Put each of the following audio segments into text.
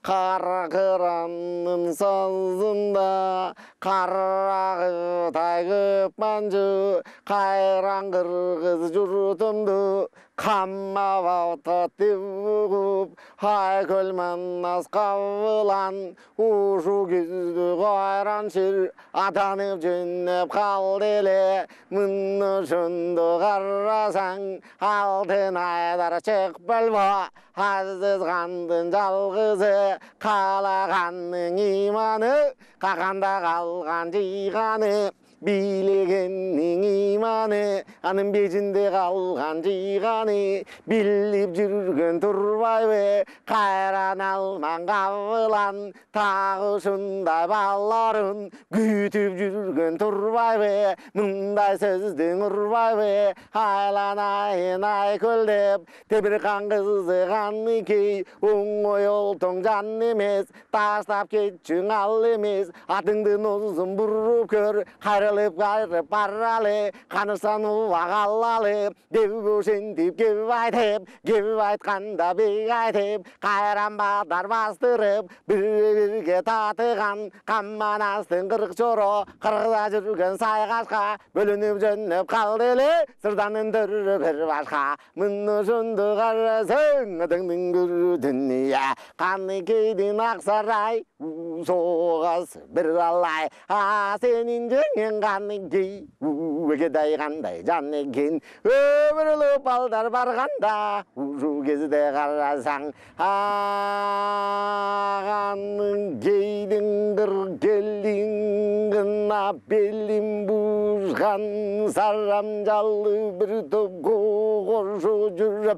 қара қыранның сазында қарағыдай көп манжы қайран қырғыз жұртымды қамап аута теуіп айкөл манас қабылан ушу кезді қайран шер атанып жөніп қалды еле мұны жөнді қарасаң алтын айдар шықпалма азыз қандың жалғызы қалағанның иманы қақанда қалған жиғаны билегеннің иманы аның бежінде қалған жиғаны биліп жүрген тұрбайбы қайран алман қабылан тағы шындай баларын күтіп жүрген тұрбайбы мұндай сөздің ұрбайбы айланайын айкөл деп тебірқан қызыған екей оңой олтың жан емес таштап кетшің ал емес атыңды ұзын бұрып көр қайрылып баралы қанырсан уағалалы деп өшентіп кеп айтқанда бек айтып қайран бадар бастырып бірге татыған қамманастың қырық жоро қырғыда жүрген сайғашқа бөлініп жөніп қалды еле сырданын түрі бір башқа мұны жөнді қарасың адыңның көрі дүния қанекейдің ақсарай соғас бір алай сенің жеңен қанекей өгедай қандай жан екен өмірлі балдар барғанда ұшу кезде қарасаң қанекейдің қыр келдің қына белін бұзған сарам жалы бір топ қоқоршы жүріп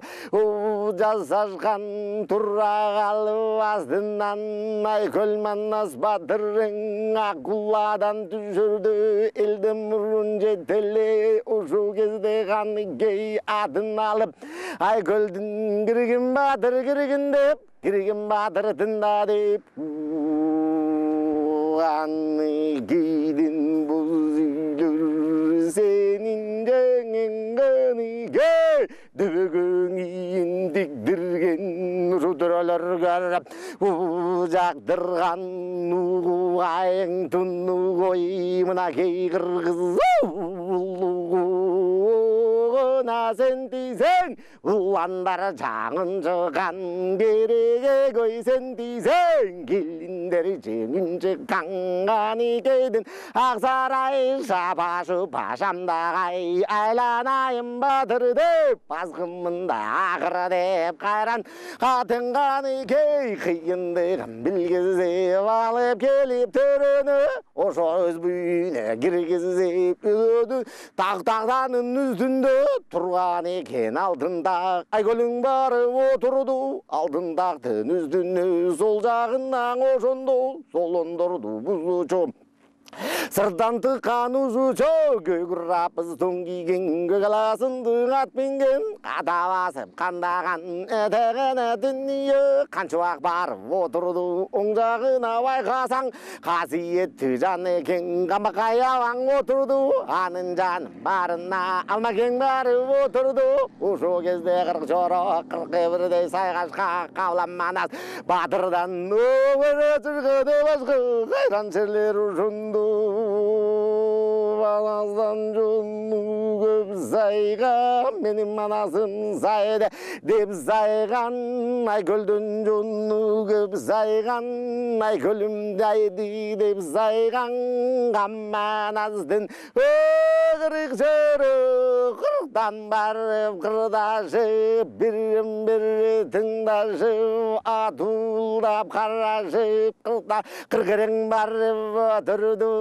жасашқан тұра қалып астынан айкөл манас батырың аққұладан түсірді елді мұрын жетеле ұшу кезде қанекей атын алып айкөлдің кірген батыр кірген деп кірген батыр тында деп қанекейдің бұл үйлер сенің жеңен қанекей дөбөгөңейін тіктірген рудыралар қарап жақтырған ұғайың тұнны қой мынакей қырғыз сен дейсің ұландар жаңын жыған кереге көй сен дейсің келіндер жеңін жыққан қанекейдің ақсарай шапашы пашамдағай айланайын батыр деп азғымында ақыры деп қайран қатын қанекей қиындығын білгізіп алып келіп төрені ошо өз бүйіне кіргізіп тақтағданын үстінде тұрған екен алдында айкөлің барып отырды алдындақтың үстіне сол жағынан ошондо солондорду бұзучу сырдан тыққан ұзучу көгірапыз тон киген көгаласындың ат мінген қата басып қандаған етегіне дүние қаншуақ барып отырды оң жағына байқасаң қасиетті жан екен қамбақай алаң отырды аның жаным барына алмакең барып отырды ошо кезде қырық жоро қырық бірдей сайғашқа қаулан манас батырдан өмірі жүргені басқа қайран жерлер ұшынды манастан жонну көп сайға менің манасым сайды деп сайған айкөлден жонну көп сайған айкөлім дайды деп сайған қамманастың қырық жыры қырықтан барып қырдашып бірін бірі тыңдашып атулдап қарашып қырқырың барып отырды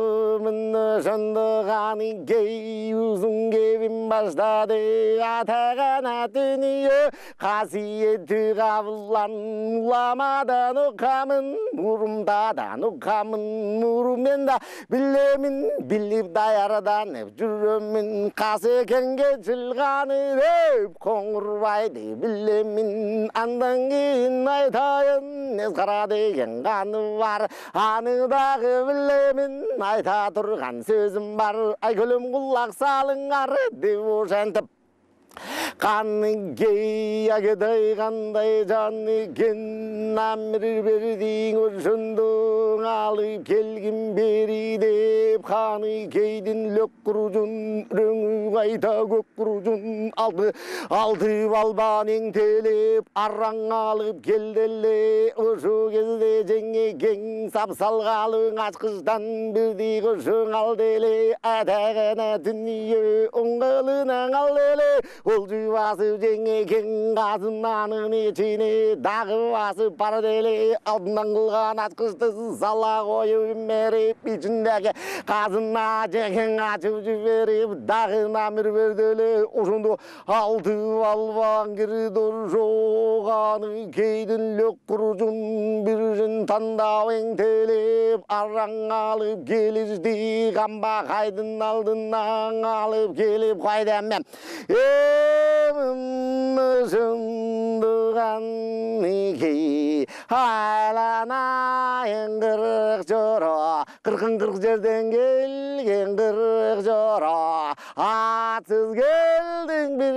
мұны жындыған кей ұзын кебін баштады атағана дүние қасиетті қабылан ұламадан ұқамын мұрымдадан ұқамын мұрымен да білемін біліп даярданып жүремін қасекенге жылғаны деп қоңырбайды білемін андан кейін айтайын несқара деген қаны бар аныдағы білемін айта тұрған сөзім бар айкөлім құлақ салыңар деп ошентіп Қаны кей агедай қандай жан екен намір бердің өршіндің алып келгін бері деп қаны кейдің лөк құржын рөңі қайта көк құржын алды балбаның телеп арраң алып келделе ұшу кезде жеңе кең сапсалғалың ашқыштан бірдей көшің алделе әтәғана дүние ұңғылының алделе ол басып жеңе кең қазынанын içine дағы басып парделе алдынан қылған атқышты сала қойып меріп içindегі қазына жеңен açып жіберіп дағына мірберделе ұшынды алды албан кірдір жоғаны кейдің лөк құржын біржін тандауын телеп арраң алып келішді қамба қайдың алдынан алып келіп қайдам Жындыған неке айланайын қырық жора қырқын қырық жерден келген қырық жора атсыз келдің бір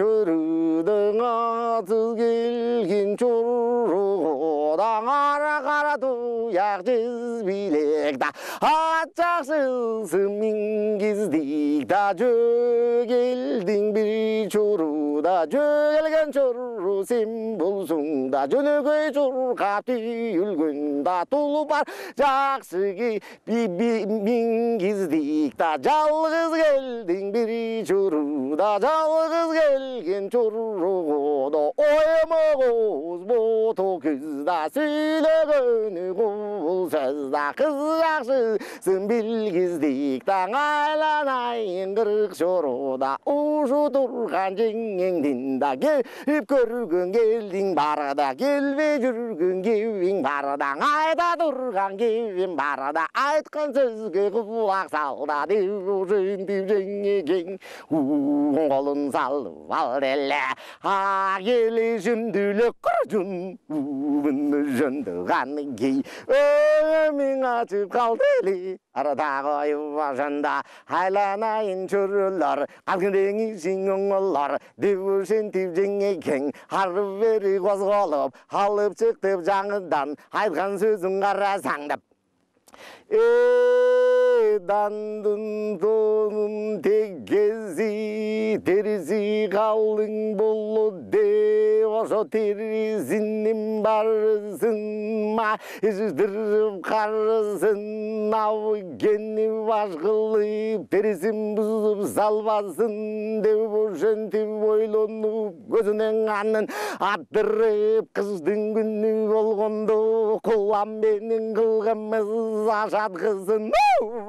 жүрдің атсыз келген чұрғыдан қара тұяқ жез билекта ат жақшысы мингіздікта жөгелдің бір чұруда жөгелген чұру сен болсың да жөнөкөй чұрға түйілгенда тұлпар жақсы мингіздікта жалғыз келдің бір чұруда жалғыз келген чұрғыда оймағыз боту күзда сөйлегені қол сөзда қыз жақсысын білгіздікта айланайын қырық жоруда ұшу тұрған жеңеңден да келіп көрген келдің барда келбей жүрген кеуің барда айта тұрған кеуің барда айтқан сөзге құлақ салда деп жөндеп жеңең қолын салып алделе келе жүнділік құржын бұны жөндіған кей өмің açып қалделе арада қойып ажанда айланайын чөрлөр қалғындың ишің оңолор деп өшентіп жеңекең арып бері қозғалып алып шықтып жаңыдан айтқан сөзің қарасаң деп дандын тонын теккези терisi қалың болу деп ошо терисинин барысын жүздіріп қарысын ау кені баш қылып терисин бұзып салбасын деп ошентип ойлонуп көзүнөн анын аттырып кыздын күнү болгондо кулам менин кылгымыз ашаткызын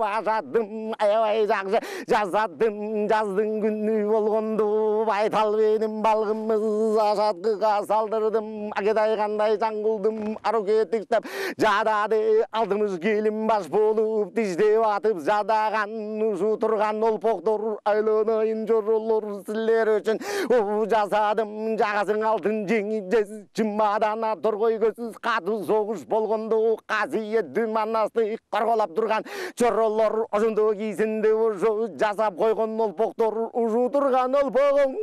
ашадым аябай жакшы жасадым жаздын күнү болгондо байтал менин балгымыз ашаткыга салдырдым агедай кандай жаңгылдым ару кетиктеп жадады алдымыз келин баш болуп тиздеп атып жадаган ушу турган олпоктор айланайын жоролор силер үчүн жасадым жагасың алтын жеңи чымадана торгой көзсүз катуу согуш болгондо касиеттүү манасты корголоп турган чоролор ошондо кийсинде ошо жасап койгон олпоктор ушу турган олпогуң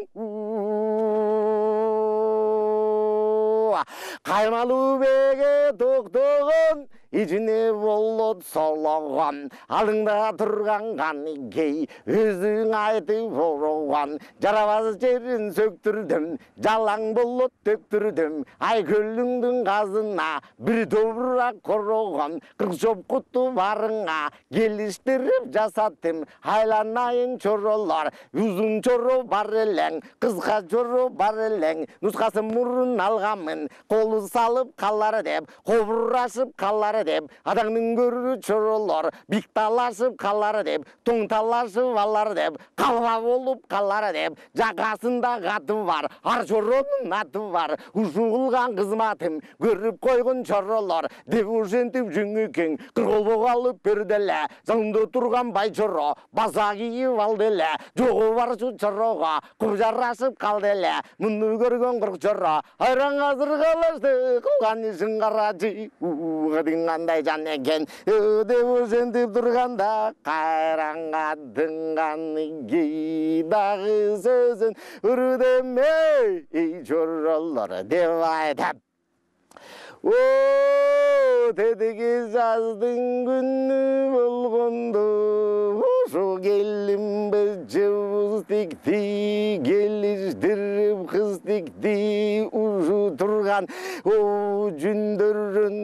каймалуу беге токтогон ичине болот сологон алдыңда турган каникей өзүң айтып орогон жарабас жерин сөктүрдүм жалаң болот төктүрдүм ай көлүңдүн казына бир добурак корогон кырк чопкуту барыңа келиштирип жасаттым айланайын чоролор узун чоро бар элең кыска чоро бар элең нускасын мурун алганмын колу салып калар деп кобурашып калар деп адаңдын көрү чоролор бик талашып калар деп тоң талашып алар деп калба болуп калар деп жакасында каты бар ар чоронун аты бар ушу кылган кызматым көрүп койгон чоролор деп ошентип жөңөкең кырголбого алып берделе залында турган байчоро баса кийип алделе жогу барчу чорого куп жарашып калделе муну көргөн кырк чоро айран азыр калашты кылган ишин карачы кадың қандай жан екен деп ошентип турганда кайранга дыңган дағы сөзін үрдемей жоролор деп айтап о тедеги жаздың күні болгондо ошо келин бежебуз тикти келиштирип кыз тикти ушу турган о жүндөрүн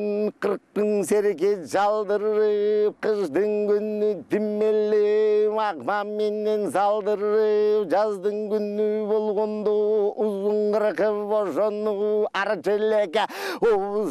кыркын серке жалдырып кыштын күнү тиммели макма менен салдырып жаздын күнү болгондо узун кыркып ошону арчы элекке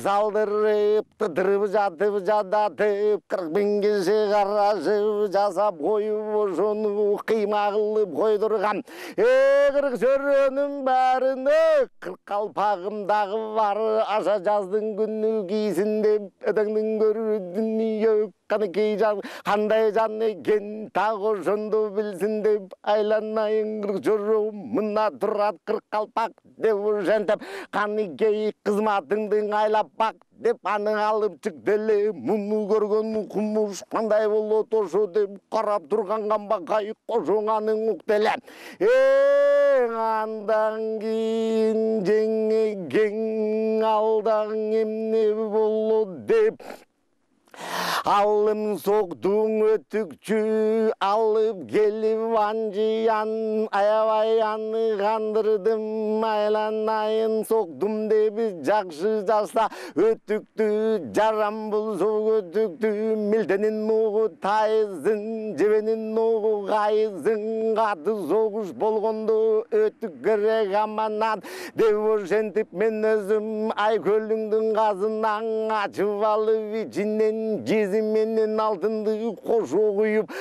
салдырып тыдырып жатып жадатып 40 000 киши карашып жасап коюп ошону кыйма кылып койдурган 40 чөрөнүн баарына 40 калпагым дагы бар аша жаздын күнү кийсин деп эдеңдин көрү дүнүйө каныкей жан кандай жан экен так ошондо билсин деп айланайын 40 чөрө мына турат 40 калпак деп ошентип каныкей кызматыңды айлап бак деп аны алып чык деле муну көргөн кумуш кандай болот ошо деп карап турган камбакай кошоңанын ук деле андан кийин жеңеген алдаң эмне болот деп алым соктуң өтүкчү алып келип анжыян аябай аны кандырдым айланайын соктум деп жакшы жаса өтүктү жарам болсо өтүктү милденин угу тайызын жебенин угу кайызын каты согуш болгондо өтүк керек аманат деп ошентип мен өзүм айкөлүңдүн казынан ачып алып ичинен жези менен алтынды кошо куюп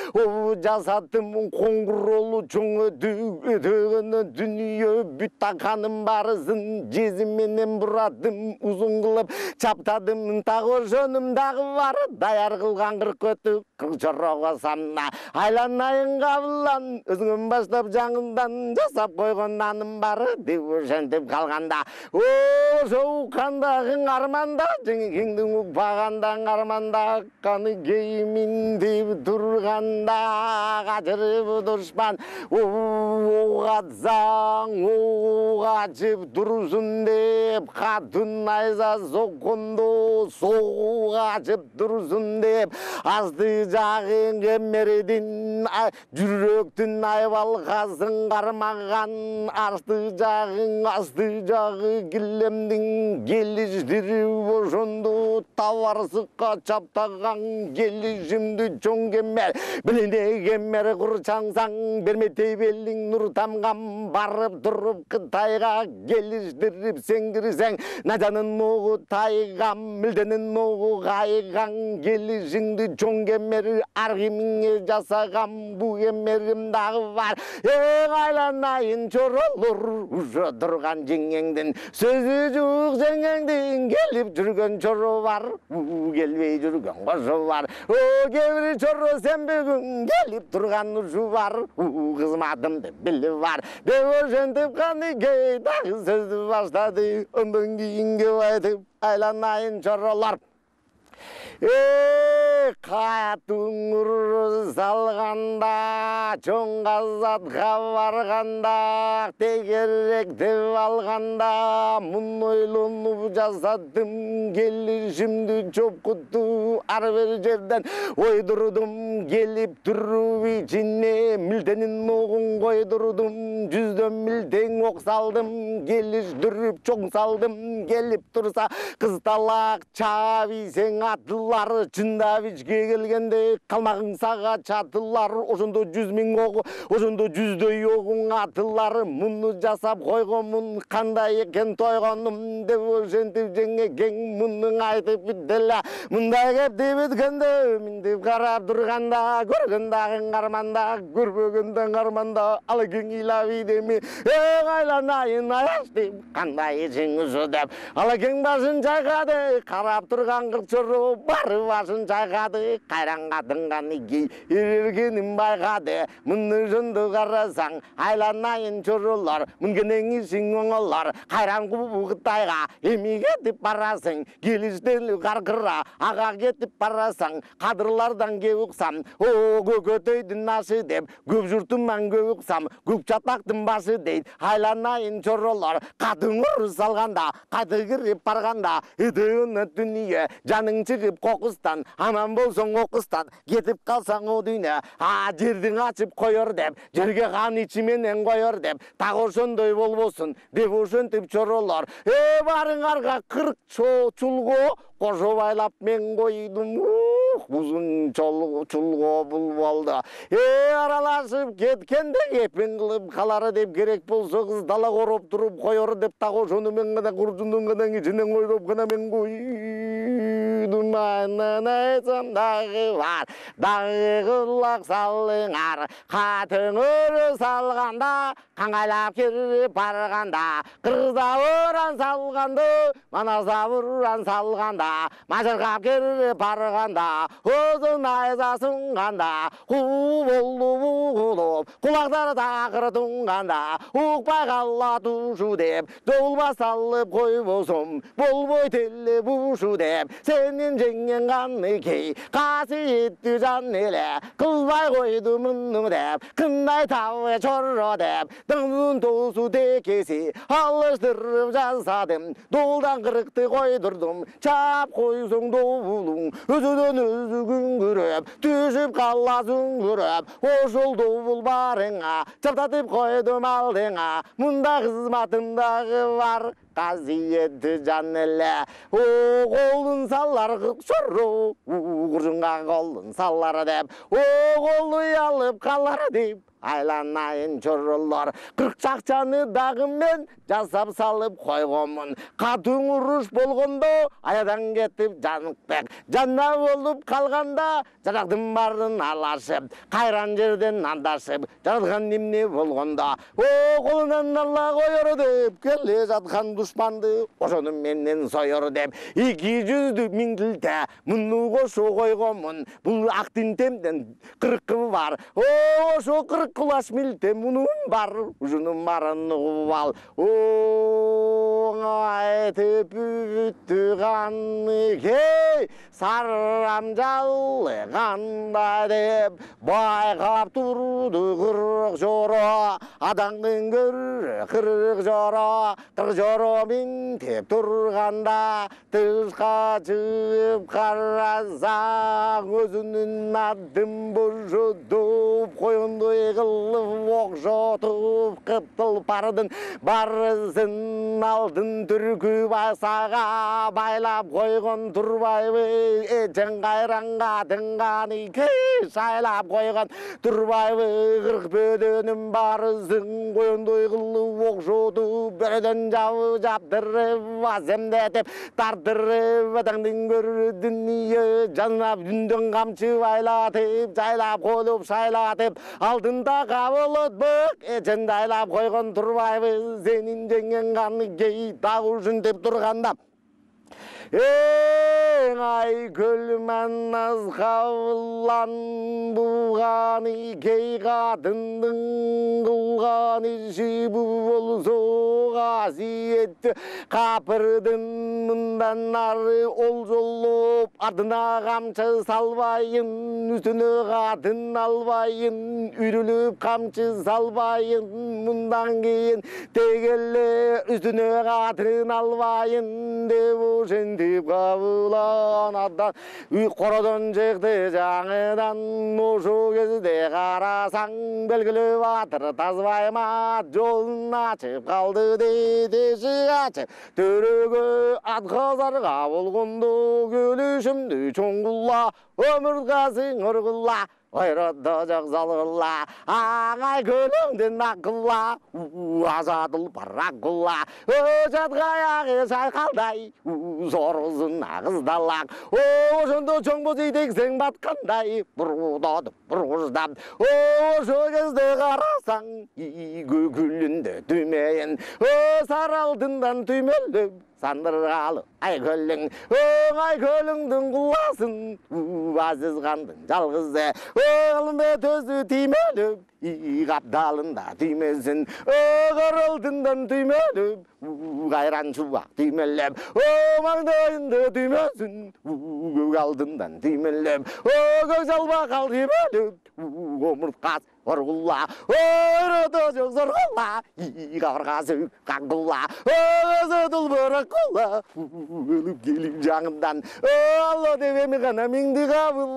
жасаттым коңгуролу чоң өтөгөнө дүнүйө бүт таканын баарысын жези менен бураттым узун кылып чаптадым так ошонум дагы бар даяр кылган 40 өтүк 40 чорого самна айланайын кабылан өзүңөн баштап жаңыдан жасап койгон наным бар деп ошентип калганда ошо уккандагың арманда жеңекеңдин укпаганда арманда каныкей миндип турганда качырып душман атсаң качып турсун деп катын найза соккондо качып турсун деп асты жагын кемердин жүрөктүн айбалкасын кармаган асты жагы килемдин келиштирип ошондо табарсыкка чаптаган келишимди чоң кемер билине кемер курчаңсаң берметей белиң нур тамган барып туруп Кытайга келиштирип сен кирсең надянын угу тайган милденин угу кайган келишиңди чоң кемер ар кимиңе жасаган бу кемерим дагы бар айланайын чоролор ушо турган жеңеңдин сөзү жуук жеңеңдин келип жүргөн чоро бар келбей жүргөн кошо бар кээ бир чоро сен бүгүн келип турган ушу бар кызматымды билип бар деп ошентип каныкей дагы сөздү баштады андан кийин кеп айтып айланайын чоролор катын уруш салганда чоң казатка барганда тегерек деп алганда муну ойлонуп жасаттым келишимди чопкутту ар бир жерден ойдурдум келип туруп ичине милденин огун койдурдум 100 милдең ок салдым келиштирип чоң салдым келип турса кыз талак чабисең атылар чындап ичке келгенде калмагың сага чатылар ошондо 100 000 огу ошондо 100дөй огуң атылар муну жасап койгонмун кандай экен тойгонум деп ошентип жеңекең муну айтып бүттеле мындай кепти бүткөндө миндип карап турганда көргөн дагы арманда көрбөгөндө арманда ал экен ыйлап ийдеми айланайын аяш деп кандай ичиң ушо деп ал экен башын чайкады карап турган 40 чоро бары башын чайкады кайранга дыңган иги эргенин байкады мұны жынды қарасаң айланайын чоролар мүнгенеңі оңалар қайран қуғытайға емеге деп барасың келістен қарқыра аға кетіп барасаң қадырлардан кеуқсам о көкөтөйдің нашы деп көп жұртыман кеуқсам көк чатақтың башы дейді айланайын чоролар қатын ұры салғанда қайты кіріп барғанда үдіні дүние жаның шығып қоқыстан аман болсаң оқыстан кетіп қалсаң о дүние жердің ашып қойыр деп жерге қан ичіменен қойыр деп тағы ошондой болбосун деп ошентип чоролор барыңарга 40 чулго кошо байлап мен койдум узун чулго булбалда аралашып кеткенде кепин кылып калары деп керек болсо кыз дала короп туруп коёр деп так ошону мен гана куржундун гана ичинен ойлоп гана мен койдум анан айтсам дагы бар дагы кулак салыңар катыңыр салганда каңгайлап кирип барганда кыргызда уран салганды манаса уран салганда мажыргап кирип барганда өзүн айза сунганда куу болду бугулуп кулактары такыр тунганда укпай кала тушу деп жолба салып койбосом болбойт эле бушу деп сенин жеңген каныкей касиеттүү жан эле кылбай койду муну деп кындай табы чорро деп дымын тоосу текеси алыштырып жасадым долдан кырыкты койдурдум чап койсоң добулуң өзүнөн өзү күңгүрөп түшүп кала сүңгүрөп ошол добул барыңа чаптатып койдум алдыңа мында кызматым дагы бар касиеттүү жан эле колун салар чорро куржунга колун салар деп колу уялып калар деп айланайын чоролор 40 чакчаны дагы мен жасап салып койгонмун катың уруш болгондо аядан кетип жаныкбек жанна болуп калганда жарактын баарын алашып кайран жерден андашып жараткан эмне болгондо колунан ала коёр деп келе жаткан душманды ошону менен соёр деп 200 миң тилте муну кошо койгонмун бул ак тинтемден 40 бар ошо 40 кулаш милте мунун бар ушунун баарын угуп ал айтып бүттү каныкей сарам жалганда деп байкап турду 40 жоро адамдын көрү 40 жоро 40 жоро минтеп турганда тышка чыгып карасаң өзүнүн адым божодуп коюндой кылып окшотуп кыптыл бардын барысын алдын түркү басага байлап койгон турбайбы эжең кайранга дыңганы шайлап койгон турбайбы 40 бөдөнүн барысын коюндой кылып окшотуп бөрөдөн жабы жаптырып аземдетип тартырып атаңдын көрү дүнүйө жанап дүндөн камчы байлатып жайлап койлоп шайлатып алдында кабылот бөк эжең айлап койгон турбайбы сенин жеңген каныкей дагы ушинтип турганда ай көлман аз кабылан булганы кей кадындын кылган иши болсо касиеттүү капырдын мындан ары олжолоп ардына камчы салбайын үстүнө катын албайын үрүлүп камчы салбайын мындан кийин тегеле үстүнө катын албайын деп ошентип кабыланадан кородон чыкты жаңыдан ошо кезде карасаң белгилүү батыр тазбайма жолун ачып калды дейт эшик ачып төрөгө атказарга болгондо көлүшүмдү чоңгула өмүргасың ургула ойродо жок залгыла аңай көлөңдүн акылла азадыл паракула өжат каягы сайкалдай зорузун агыздалак ошондо чоң боз идексең баткандай буруудадып бургуздап ошо кезде карасаң көкүлүндө түмөйүн сары алтындан түймөлдөп сандырғалы айкөлің айкөліңдің құласын базыз қандың жалғызы оғылымды төзі тимеліп қапталында түймесін қырылтындан түймеліп қайран шуақ түймелеп маңдайында түймесін көк алдындан түймелеп көк жалбақал түймеліп омыртқасы ұрғыла өріді жоқ зұрғыла қабырғасы қаңғыла өзі тұлбыры құла өліп келіп жаңымдан алла деп емі ғана менді қабыллану